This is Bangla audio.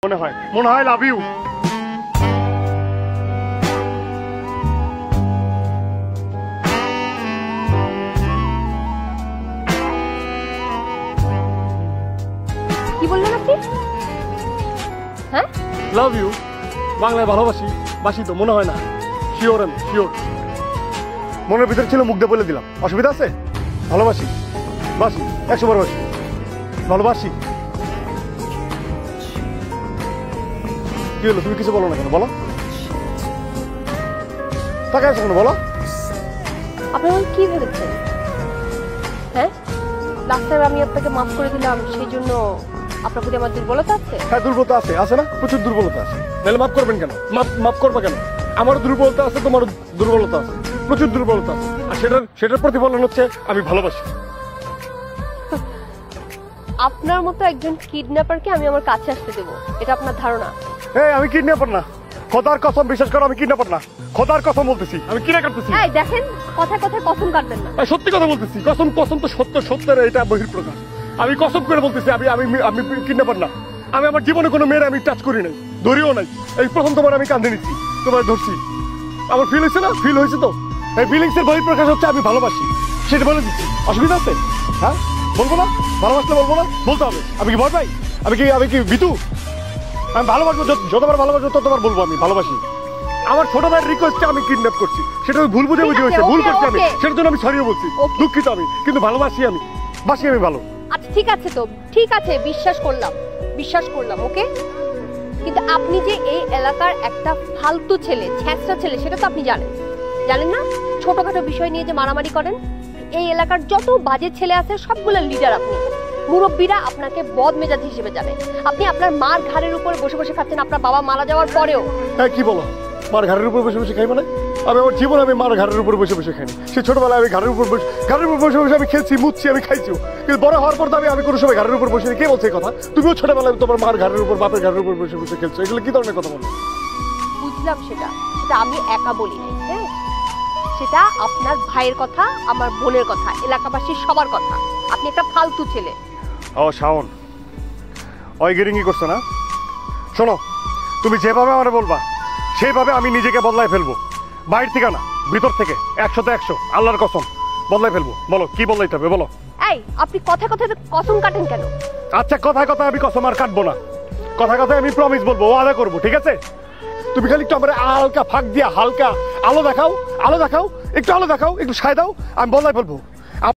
মনে হয় লাভ ইউ। কি বললেন আপনি? হ্যাঁ, লাভ ইউ বাংলায় ভালোবাসি, বাসি তো মনে হয় না। শিওর, আমি শিওর। মনের ভিতরে ছিল, মুখ দিয়ে বলে দিলাম। অসুবিধা আছে? ভালোবাসি, বাসি, 100 বার বাসি, ভালোবাসি। কি হলো, তুমি কিছু বলো না কেন? বলো, তাকাই আছো কেন? বলো। আপনি কি ভেবেছেন? হ্যাঁ, লাস্ট টাইম আমি আপনাকে মাফ করে দিলাম, সেই জন্য আপনার প্রতি আমার দুর্বলতা আছে? হ্যাঁ, দুর্বলতা আছে, আছে না? প্রচুর দুর্বলতা আছে। তাহলে মাফ করবেন কেন? মাফ করবা কেন? আমারও দুর্বলতা আছে, তোমারও দুর্বলতা আছে, প্রচুর দুর্বলতা আছে। আর সেটার প্রতিফলন হচ্ছে আমি ভালোবাসি। আপনার মতো একজন কিডন্যাপারকে আমি আমার কাছে আসতে দেবো, এটা আপনার ধারণা? এই, আমি কিডন্যাপার না, খোদার কসম বিশ্বাস করো, আমি কিডন্যাপার না। খোদার কসম বলতেছি, আমি কিনা কাটতেছি। এই দেখেন, কথায় কথায় কসম কাটবেন না। সত্যি কথা বলতেছি, কসম তো সত্যের এটা বহিঃপ্রকাশ। আমি কসম করে বলতেছি, আমি কিডন্যাপার না। আমি আমার জীবনে কোনো মেয়ের আমি টাচ করি নাই, ধরিও নাই। এই প্রথম তোমার আমি কাঁধে নিচ্ছি, তোমার ধরছি। আমার ফিল হয়েছে না? ফিল হয়েছে তো? এই ফিলিংস এর বহিঃপ্রকাশ হচ্ছে আমি ভালোবাসি, সেটা বলে দিচ্ছি। অসুবিধা আছে? হ্যাঁ, বলবো না? ভালোবাসলে বলবো না? বলতে হবে। আমি কি ভয় পাই? আমি কি বিতু? আমি ভালোবাসবো, যতবার ভালোবাসবো ততবার বলবো আমি ভালোবাসি। আমার ছোট ভাইয়ের রিকোয়েস্টে আমি কিডন্যাপ করছি, সেটা আমি ভুল বুঝে হয়েছে, ভুল করছি আমি, সেটার জন্য আমি সরিয়ে বলছি, দুঃখিত আমি। কিন্তু ভালোবাসি আমি, বাসি আমি ভালো। আচ্ছা ঠিক আছে, তো ঠিক আছে, বিশ্বাস করলাম, ওকে। কিন্তু আপনি যে এই এলাকার একটা ফালতু ছেলে, ছ্যাঁচড়া ছেলে, সেটা তো আপনি জানেন না? ছোটখাটো বিষয় নিয়ে যে মারামারি করেন। এই এলাকার যত বাজে ছেলে আছে সবগুলোর লিডার আপনি। মুরব্বীরা আপনাকে বদমেজাজি হিসেবে জানে। আপনি আপনার মার ঘাড়ের উপরে বসে বসে খাচ্ছেন, আপনার বাবা মারা যাওয়ার পরেও। হ্যাঁ, কি বলো? মার ঘাড়ের উপর বসে বসে খাই মানে? আমি আমার জীবন আমি মার ঘাড়ের উপর বসে বসে খাইনি। সে ছোটবেলায় আমি ঘাড়ের উপর বসে আমি খেয়েছি, মুচ্ছি, আমি খাইছি। কিন্তু বড় হওয়ার পর তো আমি কোনো সময় ঘাড়ের উপর বসে। কে বলছে এই কথা? তুমিও ছোটবেলায় তোমার মার ঘাড়ের উপর, বাপের ঘাড়ের উপর বসে বসে খেলছো। এগুলো কি ধরনের কথা বলো? বুঝলাম, সেটা আমি একা বলি নাই। হ্যাঁ, সেটা আপনার ভাইয়ের কথা, আমার বোনের কথা, এলাকাবাসীর সবার কথা। আপনি একটা ফালতু ছেলে। ও শাওন, ওই গেরিঙ্গি করছো না? শোনো, তুমি যেভাবে আমারে বলবা সেইভাবে আমি নিজেকে বদলায় ফেলবো। বাইরে থেকে না, ভিতর থেকে 100তে 100, আল্লাহর কসম বদলায় ফেলবো। বলো কি বদলাইতে হবে, বলো। এই, আপনি কথায় কথায় কসম কাটেন কেন? আচ্ছা, কথায় আমি কসম আর কাটবো না। কথায় আমি প্রমিস বলবো, ওয়াদা করবো, ঠিক আছে? তুমি খালি একটু আমার হালকা ফাঁক দিয়া হালকা আলো দেখাও, একটু আলো দেখাও, একটু সায় দাও, আমি বদলায় ফেলবো।